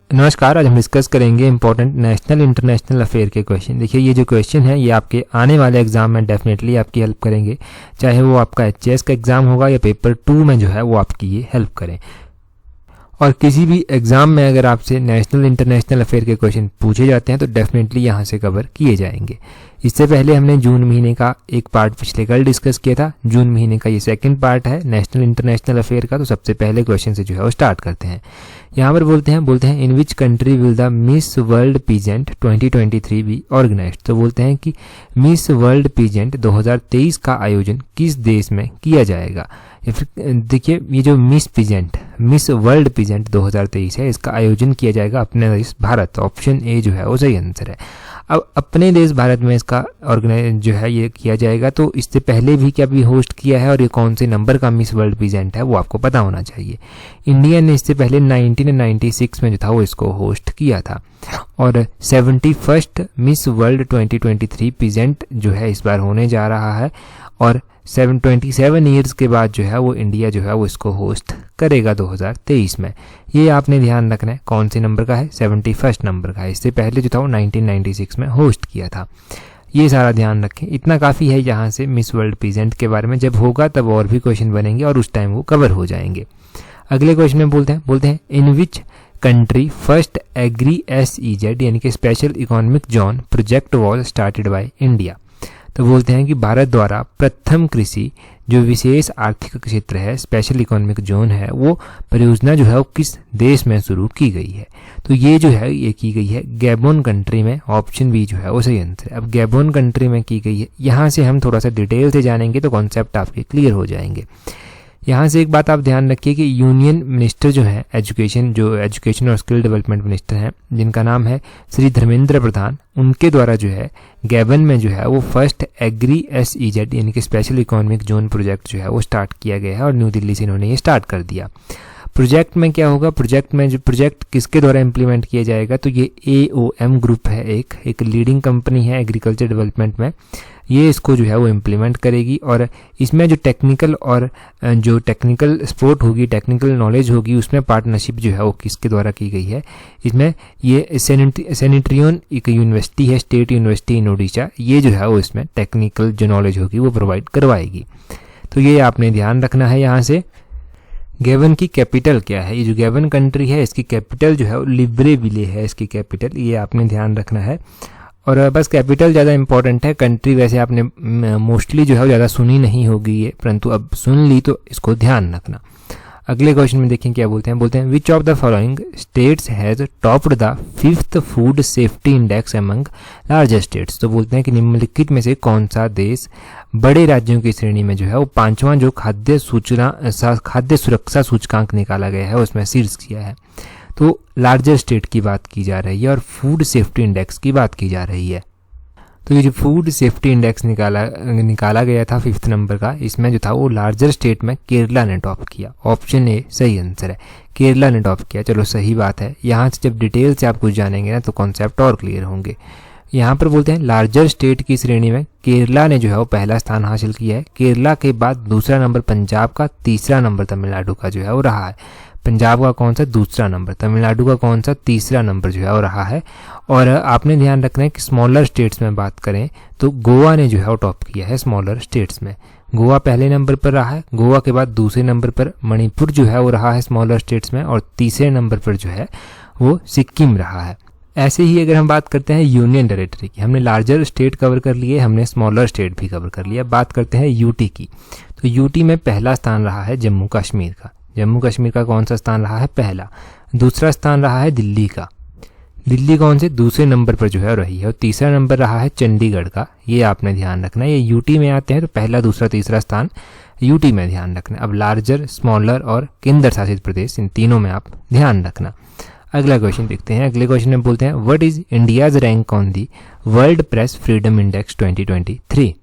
नमस्कार, आज हम डिस्कस करेंगे इंपॉर्टेंट नेशनल इंटरनेशनल अफेयर के क्वेश्चन। देखिए, ये जो क्वेश्चन है ये आपके आने वाले एग्जाम में डेफिनेटली आपकी हेल्प करेंगे, चाहे वो आपका एचएएस का एग्जाम होगा या पेपर 2 में जो है वो आपकी ये हेल्प करें। और किसी भी एग्जाम में अगर आपसे नेशनल इंटरनेशनल अफेयर के क्वेश्चन पूछे जाते हैं तो डेफिनेटली यहाँ से कवर किए जाएंगे। इससे पहले हमने जून महीने का एक पार्ट पिछले कल डिस्कस किया था। जून महीने का ये सेकंड पार्ट है नेशनल इंटरनेशनल अफेयर का। तो सबसे पहले क्वेश्चन से जो है वो स्टार्ट करते हैं। यहाँ पर बोलते हैं in which country will the Miss World pageant 2023 be organised. तो बोलते हैं कि मिस वर्ल्ड पीजेंट 2023 का आयोजन किस देश में किया जाएगा। या फिर देखिए, ये जो मिस वर्ल्ड पीजेंट 2023 है, इसका आयोजन किया जाएगा अपने देश भारत। ऑप्शन ए जो है वो सही आंसर है। अब अपने देश भारत में इसका ऑर्गेनाइज जो है ये किया जाएगा। तो इससे पहले भी क्या भी होस्ट किया है और ये कौन से नंबर का मिस वर्ल्ड पीजेंट है वो आपको पता होना चाहिए। इंडिया ने इससे पहले 1996 में जो था वो इसको होस्ट किया था। और 71st मिस वर्ल्ड 2023 पीजेंट जो है इस बार होने जा रहा है। और 27 ईयर्स के बाद जो है वो इंडिया जो है वो इसको होस्ट करेगा 2023 में। ये आपने ध्यान रखना है कौन से नंबर का है, 71st नंबर का है। इससे पहले जो था वो 1996 में होस्ट किया था। ये सारा ध्यान रखें, इतना काफ़ी है यहाँ से मिस वर्ल्ड पीजेंट के बारे में। जब होगा तब और भी क्वेश्चन बनेंगे और उस टाइम वो कवर हो जाएंगे। अगले क्वेश्चन में बोलते हैं in which country first agri SEZ यानी कि special economic zone project was started by India. तो बोलते हैं कि भारत द्वारा प्रथम कृषि जो विशेष आर्थिक क्षेत्र है, स्पेशल इकोनॉमिक जोन है, वो परियोजना जो है वो किस देश में शुरू की गई है। तो ये जो है ये की गई है गैबोन कंट्री में। ऑप्शन बी जो है वो सही आंसर है। अब गैबोन कंट्री में की गई है, यहाँ से हम थोड़ा सा डिटेल से जानेंगे तो कॉन्सेप्ट आपके क्लियर हो जाएंगे। यहाँ से एक बात आप ध्यान रखिए कि यूनियन मिनिस्टर जो है एजुकेशन और स्किल डेवलपमेंट मिनिस्टर हैं, जिनका नाम है श्री धर्मेंद्र प्रधान, उनके द्वारा जो है गैबन में जो है वो फर्स्ट एग्री SEZ यानी कि स्पेशल इकोनॉमिक जोन प्रोजेक्ट जो है वो स्टार्ट किया गया है और न्यू दिल्ली से इन्होंने ये स्टार्ट कर दिया। प्रोजेक्ट में क्या होगा, प्रोजेक्ट किसके द्वारा इंप्लीमेंट किया जाएगा, तो ये AOM ग्रुप है, एक लीडिंग कंपनी है एग्रीकल्चर डेवलपमेंट में। ये इसको जो है वो इम्प्लीमेंट करेगी और इसमें जो टेक्निकल सपोर्ट होगी, टेक्निकल नॉलेज होगी, उसमें पार्टनरशिप जो है वो किसके द्वारा की गई है। इसमें ये सेनेट्रियन एक यूनिवर्सिटी है, स्टेट यूनिवर्सिटी इन ओडिशा, ये जो है वो इसमें टेक्निकल जो नॉलेज होगी वो प्रोवाइड करवाएगी। तो ये आपने ध्यान रखना है। यहाँ से गैबन की कैपिटल क्या है, ये जो गैबन कंट्री है इसकी कैपिटल जो है वो लिब्रेविले है, इसकी कैपिटल, ये आपने ध्यान रखना है। और बस कैपिटल ज़्यादा इंपॉर्टेंट है। कंट्री वैसे आपने मोस्टली जो है वो ज़्यादा सुनी नहीं होगी ये, परंतु अब सुन ली तो इसको ध्यान रखना। अगले क्वेश्चन में देखें क्या बोलते हैं which of the following states has topped the 5th food safety index among largest states. तो बोलते हैं कि निम्नलिखित में से कौन सा देश बड़े राज्यों की श्रेणी में जो है वो 5वां जो खाद्य सुरक्षा सूचकांक निकाला गया है उसमें शीर्ष किया है। तो लार्जर स्टेट की बात की जा रही है और फूड सेफ्टी इंडेक्स की बात की जा रही है। तो ये जो फूड सेफ्टी इंडेक्स निकाला गया था 5th नंबर का, इसमें जो था वो लार्जर स्टेट में केरला ने टॉप किया। ऑप्शन ए सही आंसर है, केरला ने टॉप किया। चलो सही बात है। यहाँ से जब डिटेल से आप कुछ जानेंगे ना तो कॉन्सेप्ट और क्लियर होंगे। यहाँ पर बोलते हैं लार्जर स्टेट की श्रेणी में केरला ने जो है वो पहला स्थान हासिल किया है। केरला के बाद दूसरा नंबर पंजाब का, तीसरा नंबर तमिलनाडु का जो है वो रहा है। पंजाब का कौन सा, दूसरा नंबर, तमिलनाडु का कौन सा, तीसरा नंबर जो है वो रहा है। और आपने ध्यान रखना है कि स्मॉलर स्टेट्स में बात करें तो गोवा ने जो है वो टॉप किया है स्मॉलर स्टेट्स में। गोवा पहले नंबर पर रहा है, गोवा के बाद दूसरे नंबर पर मणिपुर जो है वो रहा है स्मॉलर स्टेट्स में, और तीसरे नंबर पर जो है वो सिक्किम रहा है। ऐसे ही अगर हम बात करते हैं यूनियन टेरिटरी की, हमने लार्जर स्टेट कवर कर लिए, हमने स्मॉलर स्टेट भी कवर कर लिया। बात करते हैं यूटी की। तो यूटी में पहला स्थान रहा है जम्मू कश्मीर का। जम्मू कश्मीर का कौन सा स्थान रहा है, पहला। दूसरा स्थान रहा है दिल्ली का। दिल्ली कौन से, दूसरे नंबर पर जो है रही है। और तीसरा नंबर रहा है चंडीगढ़ का। ये आपने ध्यान रखना है। ये यूटी में आते हैं तो पहला, दूसरा, तीसरा स्थान यूटी में ध्यान रखना। अब लार्जर, स्मॉलर और केंद्र शासित प्रदेश, इन तीनों में आप ध्यान रखना। अगला क्वेश्चन देखते हैं। अगले क्वेश्चन में बोलते हैं what is India's rank on the world press freedom index 2023।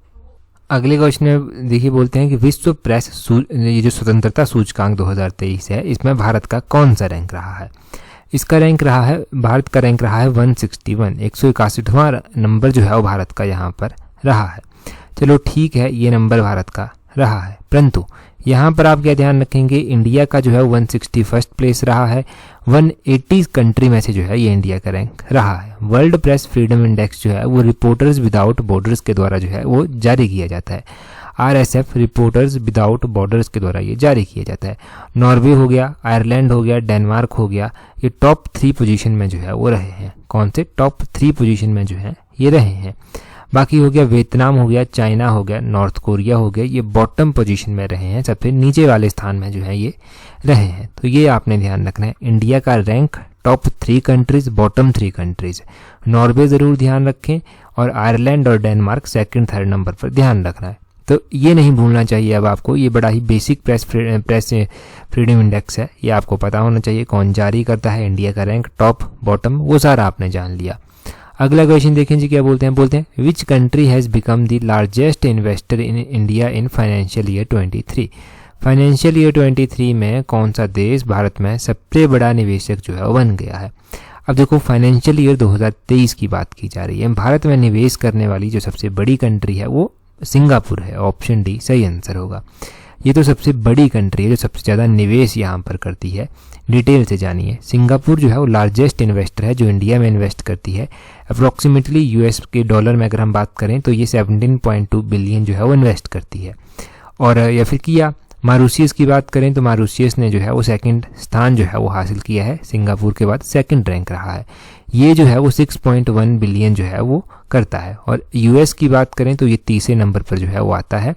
अगले क्वेश्चन में देखिए बोलते हैं कि विश्व प्रेस ये जो स्वतंत्रता सूचकांक 2023 है, इसमें भारत का कौन सा रैंक रहा है। इसका रैंक रहा है, भारत का रैंक रहा है 161, 161वां नंबर जो है वो भारत का यहाँ पर रहा है। चलो ठीक है, ये नंबर भारत का रहा है। परंतु यहाँ पर आप क्या ध्यान रखेंगे, इंडिया का जो है 161st प्लेस रहा है। 180 कंट्री में से जो है ये इंडिया का रैंक रहा है। वर्ल्ड प्रेस फ्रीडम इंडेक्स जो है वो रिपोर्टर्स विदाउट बॉर्डर्स के द्वारा जो है वो जारी किया जाता है। RSF रिपोर्टर्स विदाउट बॉर्डर्स के द्वारा ये जारी किया जाता है। नॉर्वे हो गया, आयरलैंड हो गया, डेनमार्क हो गया, ये टॉप 3 पोजीशन में जो है वो रहे हैं। कौन से टॉप 3 पोजीशन में जो है ये रहे हैं। बाकी हो गया वियतनाम हो गया, चाइना हो गया, नॉर्थ कोरिया हो गया, ये बॉटम पोजीशन में रहे हैं, सबसे नीचे वाले स्थान में जो है ये रहे हैं। तो ये आपने ध्यान रखना है, इंडिया का rank top 3 countries, bottom 3 countries. Norway ज़रूर ध्यान रखें और आयरलैंड और डेनमार्क 2nd 3rd नंबर पर ध्यान रखना है। तो ये नहीं भूलना चाहिए अब आपको, ये बड़ा ही बेसिक प्रेस फ्रीडम इंडेक्स है, ये आपको पता होना चाहिए कौन जारी करता है, इंडिया का रैंक टॉप बॉटम वो सारा आपने जान लिया। अगला क्वेश्चन देखें जी क्या बोलते हैं which country has become the largest investor in India in financial year 23। Financial year 23 में कौन सा देश भारत में सबसे बड़ा निवेशक जो है बन गया है। अब देखो फाइनेंशियल ईयर 2023 की बात की जा रही है, भारत में निवेश करने वाली जो सबसे बड़ी कंट्री है वो सिंगापुर है। ऑप्शन डी सही आंसर होगा। ये तो सबसे बड़ी कंट्री है जो सबसे ज़्यादा निवेश यहाँ पर करती है। डिटेल से जानिए, सिंगापुर जो है वो लार्जेस्ट इन्वेस्टर है जो इंडिया में इन्वेस्ट करती है। अप्रॉक्सीमेटली यूएस के डॉलर में अगर हम बात करें तो ये 17.2 बिलियन जो है वो इन्वेस्ट करती है। और या फिर किया मॉरिशस की बात करें तो मॉरिशस ने जो है वो 2nd स्थान जो है वो हासिल किया है, सिंगापुर के बाद 2nd रैंक रहा है। ये जो है वो 6.1 बिलियन जो है वो करता है। और यूएस की बात करें तो ये 30 नंबर पर जो है वो आता है,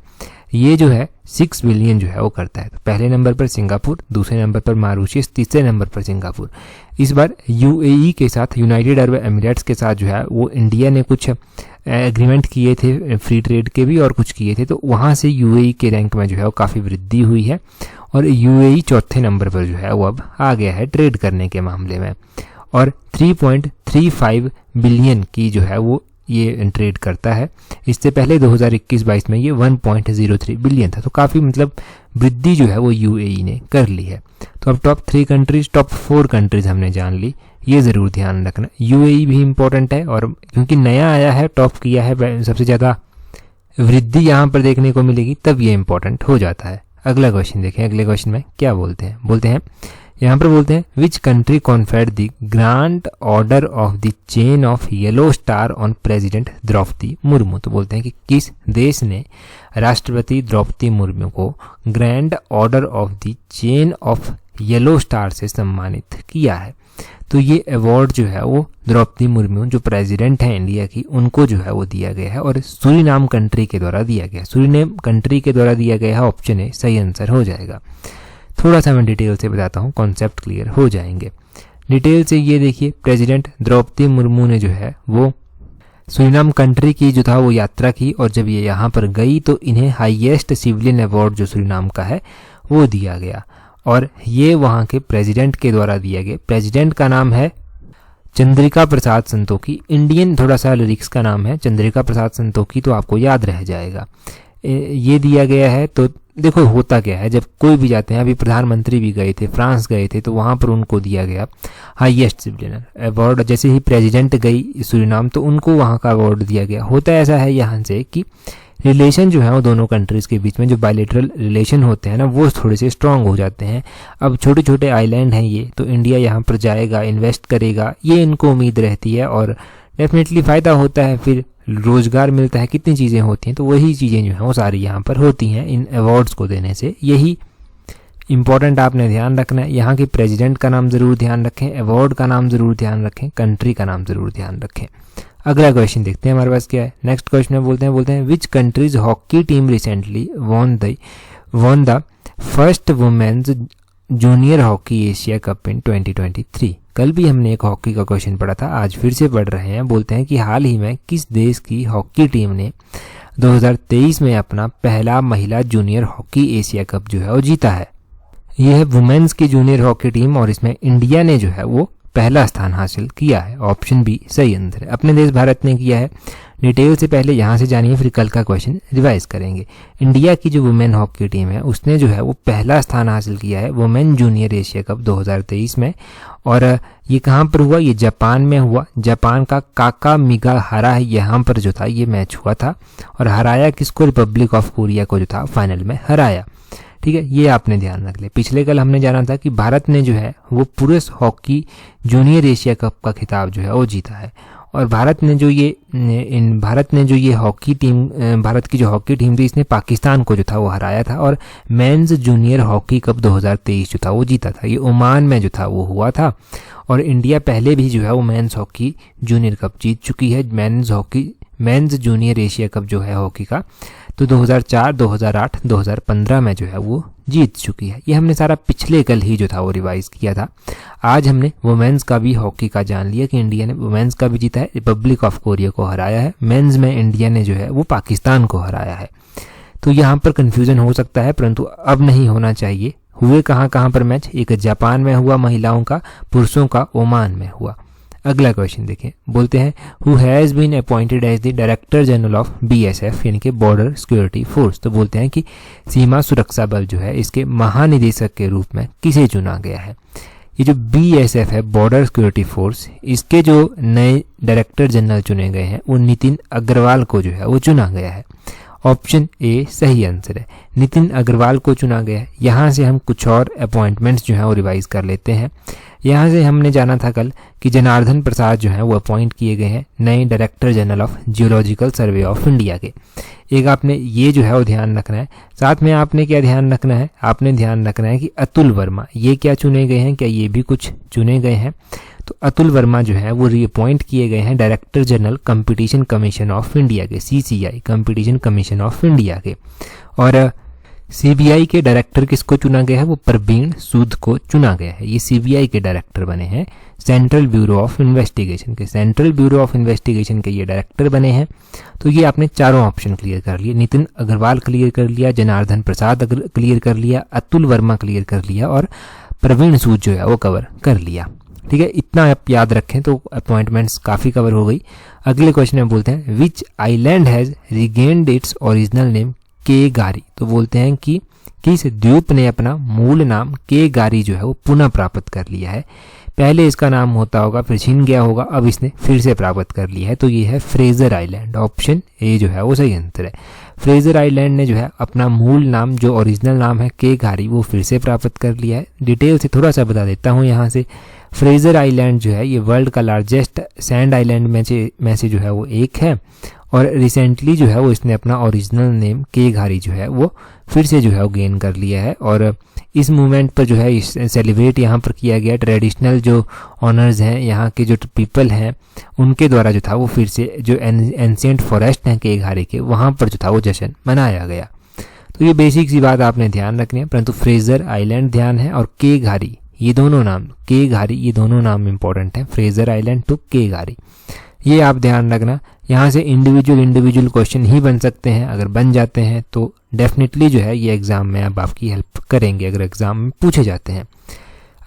ये जो है 6 बिलियन जो है वो करता है। तो पहले नंबर पर सिंगापुर, दूसरे नंबर पर मॉरिशस, तीसरे नंबर पर सिंगापुर। इस बार यूएई के साथ, यूनाइटेड अरब एमिरेट्स के साथ जो है वो इंडिया ने कुछ एग्रीमेंट किए थे, फ्री ट्रेड के भी और कुछ किए थे, तो वहाँ से यूएई के रैंक में जो है वो काफ़ी वृद्धि हुई है और यूएई 4थे नंबर पर जो है वो अब आ गया है ट्रेड करने के मामले में। और 3.35 बिलियन की जो है वो ये ट्रेड करता है। इससे पहले 2021-22 में ये 1.03 बिलियन था, तो काफ़ी मतलब वृद्धि जो है वो यूएई ने कर ली है। तो अब टॉप 3 कंट्रीज, टॉप 4 कंट्रीज हमने जान ली, ये ज़रूर ध्यान रखना। यूएई भी इम्पोर्टेंट है और क्योंकि नया आया है, टॉप किया है, सबसे ज़्यादा वृद्धि यहाँ पर देखने को मिलेगी, तब ये इम्पोर्टेंट हो जाता है। अगला क्वेश्चन देखें, अगले क्वेश्चन में क्या बोलते हैं यहाँ पर बोलते हैं which country conferred the grand order of the chain of yellow star on president Draupadi Murmu. तो बोलते हैं कि किस देश ने राष्ट्रपति द्रौपदी मुर्मू को grand order of the chain of yellow star से सम्मानित किया है। तो ये अवार्ड जो है वो द्रौपदी मुर्मू जो प्रेसिडेंट है इंडिया की, उनको जो है वो दिया गया है और सूरीनाम कंट्री के द्वारा दिया गया है। सूरीनाम कंट्री के द्वारा दिया गया है, ऑप्शन ए सही आंसर हो जाएगा। थोड़ा सा मैं डिटेल से बताता हूँ, कॉन्सेप्ट क्लियर हो जाएंगे। डिटेल से ये देखिए, प्रेसिडेंट द्रौपदी मुर्मू ने जो है वो सूरीनाम कंट्री की जो था वो यात्रा की और जब ये यहाँ पर गई तो इन्हें हाईएस्ट सिविलियन अवार्ड जो सूरीनाम का है वो दिया गया और ये वहाँ के प्रेसिडेंट के द्वारा दिया गया। प्रेसिडेंट का नाम है चंद्रिका प्रसाद संतोखी। इंडियन थोड़ा सा लिरिक्स का नाम है चंद्रिका प्रसाद संतोखी, तो आपको याद रह जाएगा। ये दिया गया है। तो देखो होता क्या है, जब कोई भी जाते हैं, अभी प्रधानमंत्री भी गए थे, फ्रांस गए थे, तो वहाँ पर उनको दिया गया हाईएस्ट सिविलियन अवार्ड। जैसे ही प्रेसिडेंट गई सूरीनाम तो उनको वहाँ का अवार्ड दिया गया। होता ऐसा है यहाँ से कि रिलेशन जो है वो दोनों कंट्रीज़ के बीच में जो बायलैटरल रिलेशन होते हैं ना, वो थोड़े से स्ट्रांग हो जाते हैं। अब छोटे छोटे आइलैंड हैं ये, तो इंडिया यहाँ पर जाएगा, इन्वेस्ट करेगा, ये इनको उम्मीद रहती है और डेफिनेटली फ़ायदा होता है, फिर रोज़गार मिलता है, कितनी चीज़ें होती हैं। तो वही चीज़ें जो हैं वो सारी यहाँ पर होती हैं इन अवार्ड्स को देने से। यही इंपॉर्टेंट आपने ध्यान रखना है। यहाँ के प्रेसिडेंट का नाम ज़रूर ध्यान रखें, अवार्ड का नाम ज़रूर ध्यान रखें, कंट्री का नाम ज़रूर ध्यान रखें। अगला क्वेश्चन देखते हैं हमारे पास क्या है। नेक्स्ट क्वेश्चन में बोलते हैं which country's hockey team recently won the first women's junior hockey Asia cup in 2023। कल भी हमने एक हॉकी का क्वेश्चन पढ़ा था, आज फिर से पढ़ रहे हैं। बोलते हैं कि हाल ही में किस देश की हॉकी टीम ने 2023 में अपना पहला महिला जूनियर हॉकी एशिया कप जो है वो जीता है। यह है वुमेन्स की जूनियर हॉकी टीम और इसमें इंडिया ने जो है वो पहला स्थान हासिल किया है। ऑप्शन बी सही आंसर है, अपने देश भारत ने किया है। डिटेल से पहले यहाँ से जानिए, फिर कल का क्वेश्चन रिवाइज करेंगे। इंडिया की जो वुमेन हॉकी टीम है उसने जो है वो पहला स्थान हासिल किया है वुमेन जूनियर एशिया कप 2023 में और ये कहाँ पर हुआ, ये जापान में हुआ। जापान का काकामिगाहारा यहाँ पर जो था ये मैच हुआ था, और हराया किसको, रिपब्लिक ऑफ कोरिया को जो था फाइनल में हराया। ठीक है, ये आपने ध्यान रख लिया। पिछले कल हमने जाना था कि भारत ने जो है वो पुरुष हॉकी जूनियर एशिया कप का खिताब जो है वो जीता है, और भारत ने जो ये हॉकी टीम, भारत की जो हॉकी टीम थी, इसने पाकिस्तान को जो था वो हराया था, और मेंस जूनियर हॉकी कप 2023 जो था वो जीता था। ये ओमान में जो था वो हुआ था, और इंडिया पहले भी जो है वो मेंस हॉकी जूनियर कप जीत चुकी है। मेंस जूनियर एशिया कप जो है हॉकी का, तो 2004, 2008, 2015 में जो है वो जीत चुकी है। ये हमने सारा पिछले कल ही जो था वो रिवाइज किया था। आज हमने वुमेन्स का भी हॉकी का जान लिया कि इंडिया ने वुमेन्स का भी जीता है, रिपब्लिक ऑफ कोरिया को हराया है। मेंस में इंडिया ने जो है वो पाकिस्तान को हराया है। तो यहाँ पर कंफ्यूजन हो सकता है, परंतु अब नहीं होना चाहिए। हुए कहाँ पर मैच, एक जापान में हुआ महिलाओं का, पुरुषों का ओमान में हुआ। अगला क्वेश्चन देखें, बोलते हैं who has been appointed as the director general of BSF यानी कि बॉर्डर सिक्योरिटी फोर्स। तो बोलते हैं कि सीमा सुरक्षा बल जो है इसके महानिदेशक के रूप में किसे चुना गया है। ये जो BSF है, बॉर्डर सिक्योरिटी फोर्स, इसके जो नए डायरेक्टर जनरल चुने गए हैं वो नितिन अग्रवाल को जो है वो चुना गया है। ऑप्शन ए सही आंसर है, नितिन अग्रवाल को चुना गया है। यहाँ से हम कुछ और अपॉइंटमेंट्स जो है वो रिवाइज कर लेते हैं। यहाँ से हमने जाना था कल कि जनार्दन प्रसाद जो है वो अपॉइंट किए गए हैं नए director general of geological survey of India के। एक आपने ये जो है वो ध्यान रखना है। साथ में आपने क्या ध्यान रखना है, आपने ध्यान रखना है कि अतुल वर्मा ये क्या चुने गए हैं, क्या ये भी कुछ चुने गए हैं। तो अतुल वर्मा जो है वो रीअपॉइंट किए गए हैं director general competition commission of India के, CCI competition commission of India के। और CBI के डायरेक्टर किसको चुना गया है, वो प्रवीण सूद को चुना गया है। ये CBI के डायरेक्टर बने हैं सेंट्रल ब्यूरो ऑफ इन्वेस्टिगेशन के, सेंट्रल ब्यूरो ऑफ इन्वेस्टिगेशन के ये डायरेक्टर बने हैं। तो ये आपने चारों ऑप्शन क्लियर कर लिए, नितिन अग्रवाल क्लियर कर लिया, जनार्दन प्रसाद क्लियर कर लिया, अतुल वर्मा क्लियर कर लिया, और प्रवीण सूद जो है वो कवर कर लिया। ठीक है, इतना आप याद रखें तो अपॉइंटमेंट्स काफ़ी कवर हो गई। अगले क्वेश्चन में बोलते हैं which island has regained its original name K'gari. तो बोलते हैं कि किस द्वीप ने अपना मूल नाम के गारी जो है वो पुनः प्राप्त कर लिया है। पहले इसका नाम होता होगा, फिर छिन गया होगा, अब इसने फिर से प्राप्त कर लिया है। तो ये है फ्रेजर आइलैंड। ऑप्शन ए जो है वो सही आंसर है। फ्रेजर आइलैंड ने जो है अपना मूल नाम, जो ओरिजिनल नाम है के गारी, वो फिर से प्राप्त कर लिया है। डिटेल से थोड़ा सा बता देता हूँ यहाँ से। फ्रेजर आइलैंड जो है ये वर्ल्ड का लार्जेस्ट सैंड आइलैंड में से जो है वो एक है, और रिसेंटली जो है वो इसने अपना ओरिजिनल नेम के घारी जो है वो फिर से जो है वो गेन कर लिया है। और इस मूवमेंट पर जो है सेलिब्रेट यहाँ पर किया गया। ट्रेडिशनल जो ऑनर्स हैं, यहाँ के जो पीपल हैं, उनके द्वारा जो था वो फिर से जो एंशिएंट फॉरेस्ट हैं के घारी के, वहाँ पर जो था वो जश्न मनाया गया। तो ये बेसिक सी बात आपने ध्यान रखनी है। परंतु फ्रेजर आइलैंड ध्यान है, और के घारी ये दोनों नाम, के घारी ये दोनों नाम इंपॉर्टेंट हैं, फ्रेजर आइलैंड टू के घारी, ये आप ध्यान रखना। यहाँ से इंडिविजुअल क्वेश्चन ही बन सकते हैं। अगर बन जाते हैं तो डेफिनेटली जो है ये एग्जाम में अब आपकी हेल्प करेंगे, अगर एग्जाम में पूछे जाते हैं।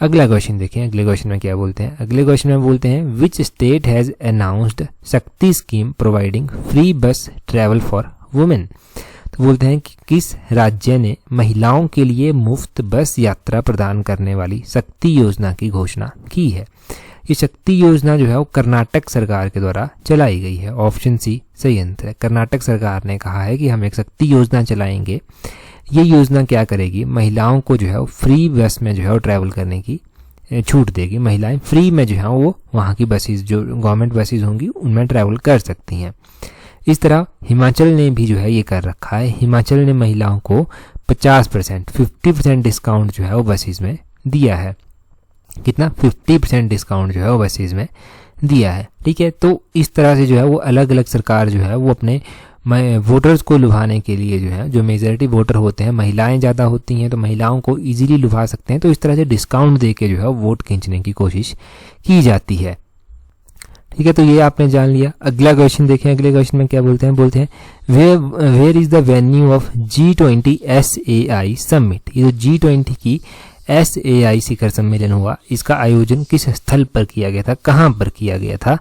अगला क्वेश्चन देखें, अगले क्वेश्चन में क्या बोलते हैं। अगले क्वेश्चन में बोलते हैं विच स्टेट हैज़ अनाउंस्ड शक्ति स्कीम प्रोवाइडिंग फ्री बस ट्रैवल फॉर वुमेन। तो बोलते हैं कि किस राज्य ने महिलाओं के लिए मुफ्त बस यात्रा प्रदान करने वाली शक्ति योजना की घोषणा की है। ये शक्ति योजना जो है वो कर्नाटक सरकार के द्वारा चलाई गई है। ऑप्शन सी सही आंसर है। कर्नाटक सरकार ने कहा है कि हम एक शक्ति योजना चलाएंगे। ये योजना क्या करेगी, महिलाओं को जो है वो फ्री बस में जो है वो ट्रैवल करने की छूट देगी। महिलाएं फ्री में जो है वो वहाँ की बसेस, जो गवर्नमेंट बसेस होंगी, उनमें ट्रैवल कर सकती हैं। इस तरह हिमाचल ने भी जो है ये कर रखा है। हिमाचल ने महिलाओं को 50% डिस्काउंट जो है वो बसेस में दिया है। कितना, 50% डिस्काउंट जो है वो बसेस में दिया है। ठीक है, तो इस तरह से जो है वो अलग अलग सरकार जो है वो अपने वोटर्स को लुभाने के लिए जो है, जो मेजॉरिटी वोटर होते हैं, महिलाएं ज़्यादा होती हैं तो महिलाओं को इजीली लुभा सकते हैं। तो इस तरह से डिस्काउंट दे के जो है वोट खींचने की कोशिश की जाती है। ठीक है, तो ये आपने जान लिया। अगला क्वेश्चन देखें। अगले क्वेश्चन में क्या बोलते हैं, बोलते हैं where is the venue of G20 SAI summit. ये जो G20 की SAI शिखर सम्मेलन हुआ, इसका आयोजन किस स्थल पर किया गया था, कहाँ पर किया गया था।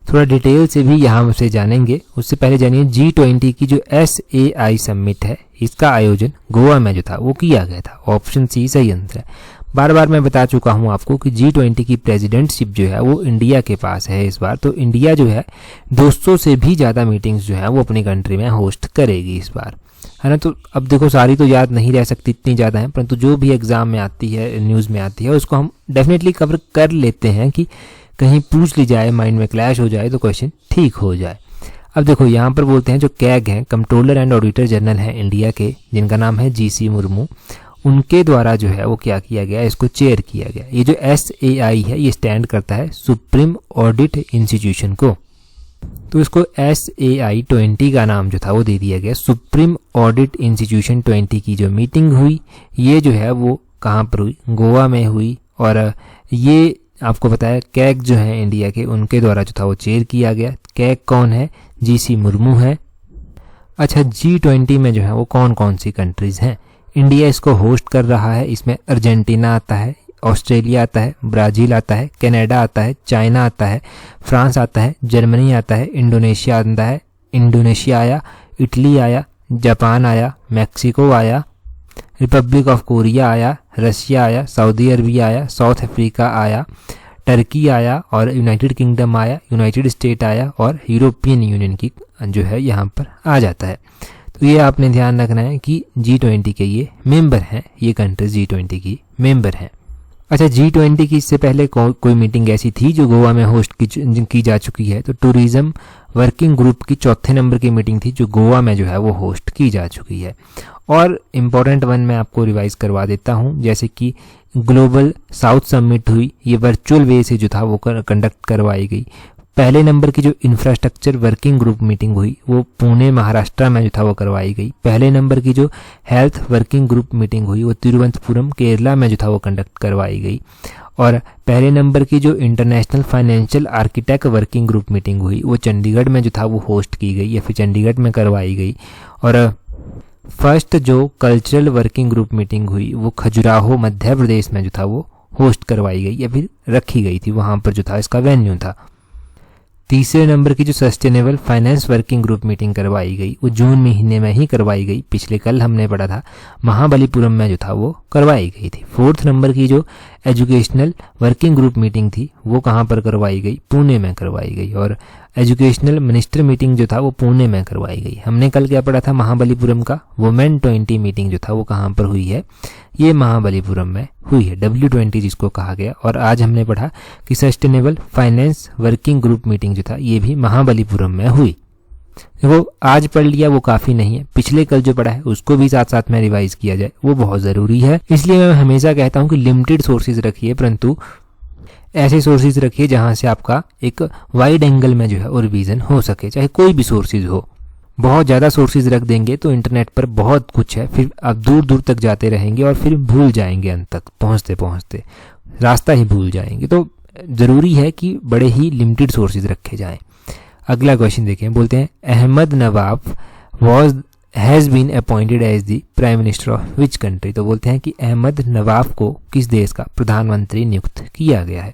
थोड़ा डिटेल से भी यहाँ से जानेंगे। उससे पहले जानिए G20 की जो SAI समिट है, इसका आयोजन गोवा में जो था वो किया गया था। ऑप्शन सी सही आंसर है। बार बार मैं बता चुका हूं आपको कि G20 की प्रेसिडेंटशिप जो है वो इंडिया के पास है इस बार। तो इंडिया जो है 200 से भी ज़्यादा मीटिंग्स जो है वो अपनी कंट्री में होस्ट करेगी इस बार, है ना। तो अब देखो सारी तो याद नहीं रह सकती, इतनी ज़्यादा हैं, परंतु जो भी एग्जाम में आती है, न्यूज़ में आती है, उसको हम डेफिनेटली कवर कर लेते हैं कि कहीं पूछ ली जाए, माइंड में क्लैश हो जाए तो क्वेश्चन ठीक हो जाए। अब देखो यहाँ पर बोलते हैं जो कैग हैं, कंट्रोलर एंड ऑडिटर जनरल हैं इंडिया के, जिनका नाम है GC मुर्मू, उनके द्वारा जो है वो क्या किया गया, इसको चेयर किया गया। ये जो SAI है ये स्टैंड करता है सुप्रीम ऑडिट इंस्टीट्यूशन को, तो इसको SAI 20 का नाम जो था वो दे दिया गया। सुप्रीम ऑडिट इंस्टीट्यूशन 20 की जो मीटिंग हुई ये जो है वो कहाँ पर हुई, गोवा में हुई। और ये आपको बताया कैग जो है इंडिया के, उनके द्वारा जो था वो चेयर किया गया। कैग कौन है, GC मुर्मू है। अच्छा, G20 में जो है वो कौन कौन सी कंट्रीज हैं, इंडिया इसको होस्ट कर रहा है। इसमें अर्जेंटीना आता है, ऑस्ट्रेलिया आता है, ब्राज़ील आता है, कनाडा आता है, चाइना आता है, फ्रांस आता है, जर्मनी आता है, इंडोनेशिया आता है, इंडोनेशिया आया, इटली आया, जापान आया, मैक्सिको आया, रिपब्लिक ऑफ कोरिया आया, रशिया आया, सऊदी अरबिया आया, साउथ अफ्रीका आया, टर्की आया, और यूनाइटेड किंगडम आया, यूनाइटेड स्टेट आया, और यूरोपियन यूनियन की जो है यहाँ पर आ जाता है। तो ये आपने ध्यान रखना है कि G20 के ये मेंबर हैं, ये कंट्रीज G20 की मेंबर हैं। अच्छा, G20 की इससे पहले कोई मीटिंग ऐसी थी जो गोवा में होस्ट की जा चुकी है, तो टूरिज्म वर्किंग ग्रुप की 4थे नंबर की मीटिंग थी जो गोवा में जो है वो होस्ट की जा चुकी है। और इम्पोर्टेंट वन मैं आपको रिवाइज करवा देता हूँ, जैसे कि ग्लोबल साउथ समिट हुई, ये वर्चुअल वे से जो था वो कंडक्ट करवाई गई। पहले नंबर की जो इंफ्रास्ट्रक्चर वर्किंग ग्रुप मीटिंग हुई वो पुणे महाराष्ट्र में जो था वो करवाई गई। पहले नंबर की जो हेल्थ वर्किंग ग्रुप मीटिंग हुई वो तिरुवनंतपुरम केरला में जो था वो कंडक्ट करवाई गई। और पहले नंबर की जो international financial architect working group meeting हुई वो चंडीगढ़ में जो था वो होस्ट की गई या फिर चंडीगढ़ में करवाई गई। और फर्स्ट जो कल्चरल वर्किंग ग्रुप मीटिंग हुई वो खजुराहो मध्य प्रदेश में जो था वो होस्ट करवाई गई या फिर रखी गई थी, वहाँ पर जो था इसका वेन्यू था। तीसरे नंबर की जो sustainable finance working group meeting करवाई गई वो जून महीने में ही करवाई गई, पिछले कल हमने पढ़ा था, महाबलीपुरम में जो था वो करवाई गई थी। फोर्थ नंबर की जो एजुकेशनल वर्किंग ग्रुप मीटिंग थी वो कहाँ पर करवाई गई, पुणे में करवाई गई। और एजुकेशनल मिनिस्टर मीटिंग जो था वो पुणे में करवाई गई। हमने कल क्या पढ़ा था, महाबलीपुरम का वुमेन 20 मीटिंग जो था वो कहाँ पर हुई है, ये महाबलीपुरम में हुई है, W20 जिसको कहा गया। और आज हमने पढ़ा कि sustainable finance working group meeting जो था ये भी महाबलीपुरम में हुई। वो आज पढ़ लिया वो काफ़ी नहीं है, पिछले कल जो पढ़ा है उसको भी साथ साथ में रिवाइज किया जाए, वो बहुत ज़रूरी है। इसलिए मैं हमेशा कहता हूँ कि लिमिटेड सोर्सेज रखिए, परंतु ऐसे सोर्सेज रखिए जहाँ से आपका एक वाइड एंगल में जो है वो रिवीजन हो सके, चाहे कोई भी सोर्सेज हो। बहुत ज़्यादा सोर्सेज रख देंगे तो इंटरनेट पर बहुत कुछ है, फिर आप दूर दूर तक जाते रहेंगे और फिर भूल जाएंगे, अंत तक पहुँचते पहुँचते रास्ता ही भूल जाएंगे। तो ज़रूरी है कि बड़े ही लिमिटेड सोर्सेज रखे जाएं। अगला क्वेश्चन देखें, बोलते हैं Ahmad Nawaf has been appointed as the prime minister of which country. तो बोलते हैं कि अहमद नवाब को किस देश का प्रधानमंत्री नियुक्त किया गया है।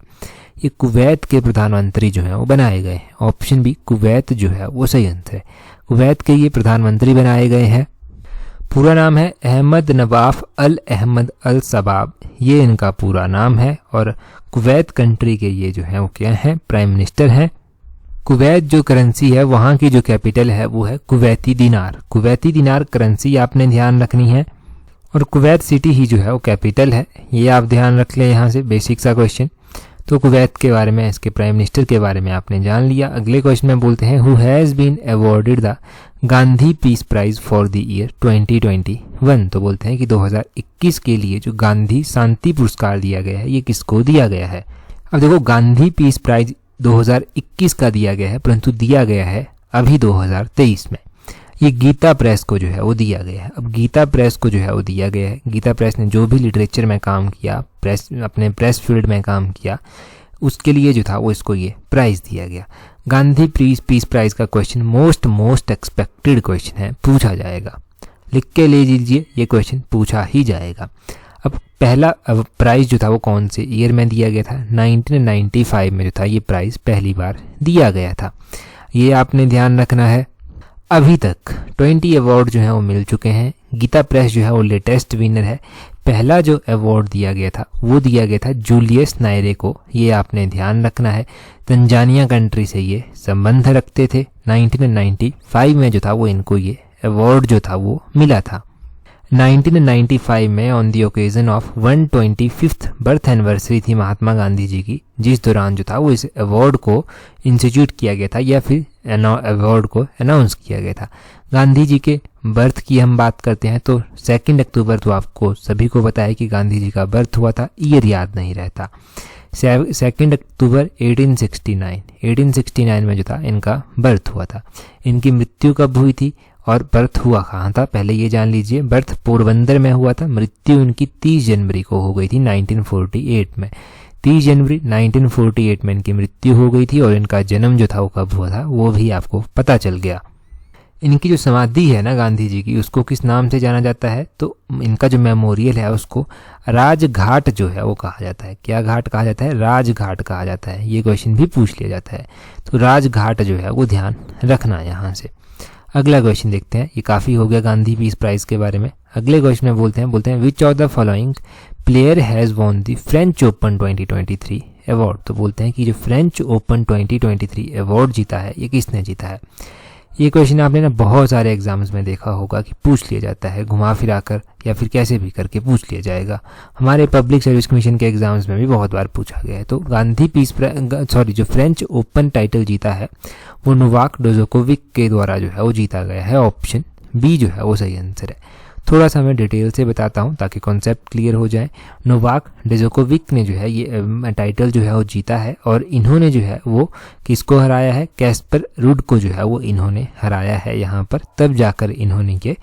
ये कुवैत के प्रधानमंत्री जो हैं वो बनाए गए हैं। ऑप्शन बी कुवैत जो है वो सही आंसर है, कुवैत के ये प्रधानमंत्री बनाए गए हैं। पूरा नाम है अहमद नवाफ अल अहमद अल सबाब, ये इनका पूरा नाम है। और कुवैत कंट्री के ये जो है वो क्या है, प्राइम मिनिस्टर हैं। कुवैत जो करेंसी है वहाँ की जो कैपिटल है वो है कुवैती दिनार। कुवैती दिनार करेंसी आपने ध्यान रखनी है, और कुवैत सिटी ही जो है वो कैपिटल है, ये आप ध्यान रख लें यहाँ से, बेसिक सा क्वेश्चन। तो कुवैत के बारे में, इसके प्राइम मिनिस्टर के बारे में आपने जान लिया। अगले क्वेश्चन में बोलते हैं who has been awarded the Gandhi peace prize for the year 2021। तो बोलते हैं कि 2021 के लिए जो गांधी शांति पुरस्कार दिया गया है ये किसको दिया गया है। अब देखो गांधी पीस प्राइज 2021 का दिया गया है, परंतु दिया गया है अभी 2023 में। ये गीता प्रेस को जो है वो दिया गया है। अब गीता प्रेस को जो है वो दिया गया है, गीता प्रेस ने जो भी लिटरेचर में काम किया, अपने प्रेस फील्ड में काम किया, उसके लिए जो था वो इसको ये प्राइज दिया गया। गांधी पीस प्राइज का क्वेश्चन मोस्ट एक्सपेक्टेड क्वेश्चन है, पूछा जाएगा, लिख के ले लीजिए, ये क्वेश्चन पूछा ही जाएगा। अब पहला प्राइज जो था वो कौन से ईयर में दिया गया था, 1995 में जो था ये प्राइज पहली बार दिया गया था, ये आपने ध्यान रखना है। अभी तक 20 अवार्ड जो है वो मिल चुके हैं। गीता प्रेस जो है वो लेटेस्ट विनर है। पहला जो अवार्ड दिया गया था वो दिया गया था जूलियस नायरे को, ये आपने ध्यान रखना है। तंजानिया कंट्री से ये संबंध रखते थे। 1995 में जो था वो इनको ये अवार्ड जो था वो मिला था। 1995 में on the occasion of 125th birth anniversary थी महात्मा गांधी जी की, जिस दौरान जो था वो इस अवार्ड को इंस्टीट्यूट किया गया था या फिर अवार्ड को अनाउंस किया गया था। गांधी जी के बर्थ की हम बात करते हैं तो 2 अक्टूबर तो आपको सभी को पता है कि गांधी जी का बर्थ हुआ था, ईयर याद नहीं रहता। 2 अक्टूबर 1869 में जो था इनका बर्थ हुआ था। इनकी मृत्यु कब हुई थी और बर्थ हुआ कहाँ था, पहले ये जान लीजिए। बर्थ पोरबंदर में हुआ था, मृत्यु इनकी 30 जनवरी को हो गई थी 1948 में। 30 जनवरी 1948 में इनकी मृत्यु हो गई थी और इनका जन्म जो था वो कब हुआ था वो भी आपको पता चल गया। इनकी जो समाधि है ना गांधी जी की, उसको किस नाम से जाना जाता है, तो इनका जो मेमोरियल है उसको राजघाट जो है वो कहा जाता है। क्या घाट कहा जाता है? राजघाट कहा जाता है। ये क्वेश्चन भी पूछ लिया जाता है, तो राजघाट जो है वो ध्यान रखना यहाँ से। अगला क्वेश्चन देखते हैं। ये काफ़ी हो गया गांधी पीस प्राइज के बारे में। अगले क्वेश्चन में बोलते हैं which of the following player has won the French open 2023 award. तो बोलते हैं कि जो फ्रेंच ओपन 2023 अवार्ड जीता है ये किसने जीता है। ये क्वेश्चन आपने ना बहुत सारे एग्जाम्स में देखा होगा कि पूछ लिया जाता है घुमा फिरा कर या फिर कैसे भी करके पूछ लिया जाएगा। हमारे पब्लिक सर्विस कमीशन के एग्जाम्स में भी बहुत बार पूछा गया है। तो गांधी पीस जो फ्रेंच ओपन टाइटल जीता है वो नोवाक जोकोविक के द्वारा जो है वो जीता गया है। ऑप्शन बी जो है वो सही आंसर है। थोड़ा सा मैं डिटेल से बताता हूँ ताकि कॉन्सेप्ट क्लियर हो जाए। नोवाक जोकोविक ने जो है ये टाइटल जो है वो जीता है और इन्होंने जो है वो किसको हराया है? कैस्पर रुड को जो है वो इन्होंने हराया है यहाँ पर, तब जाकर इन्होंने ये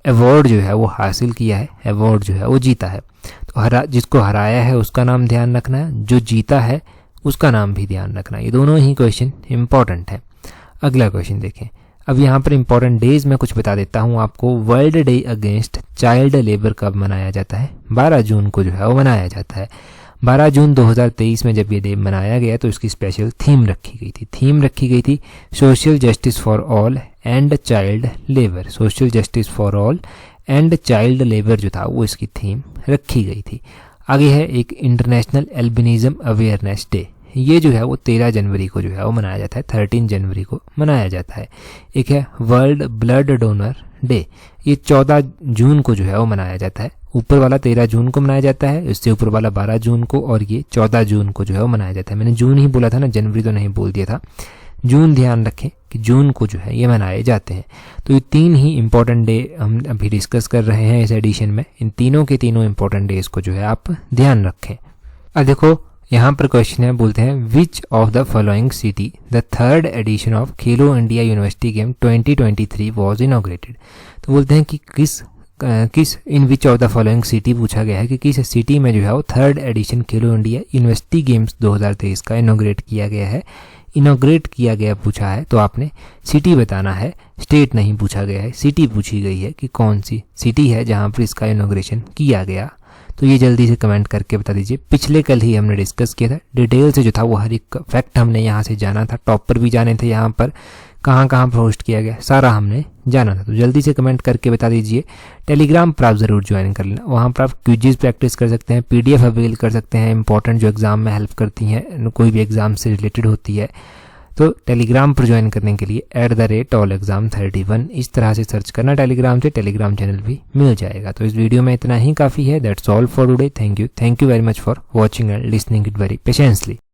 अवार्ड जो है वो हासिल किया है, अवार्ड जो है वो जीता है। तो जिसको हराया है उसका नाम ध्यान रखना है, जो जीता है उसका नाम भी ध्यान रखना है। ये दोनों ही क्वेश्चन इंपॉर्टेंट है। अगला क्वेश्चन देखें। अब यहाँ पर इंपॉर्टेंट डेज मैं कुछ बता देता हूँ आपको। World day against child labour कब मनाया जाता है? 12 जून को जो है वो मनाया जाता है। 12 जून 2023 में जब ये डे मनाया गया तो इसकी स्पेशल थीम रखी गई थी social justice for all and child labour. Social justice for all and child labour जो था वो इसकी थीम रखी गई थी। आगे है एक इंटरनेशनल एल्बिनिज्म अवेयरनेस डे। ये जो है वो 13 जनवरी को जो है वो मनाया जाता है, 13 जनवरी को मनाया जाता है। एक है वर्ल्ड ब्लड डोनर डे। ये 14 जून को जो है वो मनाया जाता है। ऊपर वाला 13 जून को मनाया जाता है, इससे ऊपर वाला 12 जून को, और ये 14 जून को जो है वो मनाया जाता है। मैंने जून ही बोला था ना, जनवरी तो नहीं बोल दिया था। जून ध्यान रखें कि जून को जो है ये मनाए जाते हैं। तो ये 3 ही इंपॉर्टेंट डे हम अभी डिस्कस कर रहे हैं इस एडिशन में। इन तीनों के तीनों इंपॉर्टेंट डेज को जो है आप ध्यान रखें। अब देखो यहाँ पर क्वेश्चन है, बोलते हैं which of the following city the 3rd edition of Khelo India university game 2023 was inaugurated. तो बोलते हैं कि किस in which of the following city पूछा गया है कि किस सिटी में जो है वो 3rd एडिशन खेलो इंडिया यूनिवर्सिटी गेम्स 2023 का इनॉग्रेट किया गया है। इनॉग्रेट किया गया पूछा है तो आपने सिटी बताना है, स्टेट नहीं पूछा गया है, सिटी पूछी गई है कि कौन सी सिटी है जहाँ पर इसका इनॉग्रेशन किया गया। तो ये जल्दी से कमेंट करके बता दीजिए। पिछले कल ही हमने डिस्कस किया था, डिटेल से जो था वो हर एक फैक्ट हमने यहाँ से जाना था, टॉपर भी जाने थे, यहाँ पर कहाँ कहाँ पोस्ट किया गया सारा हमने जाना था। तो जल्दी से कमेंट करके बता दीजिए। टेलीग्राम पर आप ज़रूर ज्वाइन कर लेना, वहाँ पर आप क्विज़ प्रैक्टिस कर सकते हैं, PDF अवेल कर सकते हैं, इंपॉर्टेंट जो एग्ज़ाम में हेल्प करती हैं, कोई भी एग्ज़ाम से रिलेटेड होती है। तो टेलीग्राम पर ज्वाइन करने के लिए @allexam31 इस तरह से सर्च करना टेलीग्राम से, टेलीग्राम चैनल भी मिल जाएगा। तो इस वीडियो में इतना ही काफ़ी है। That's all for today. Thank you very much for watching and listening it very patiently.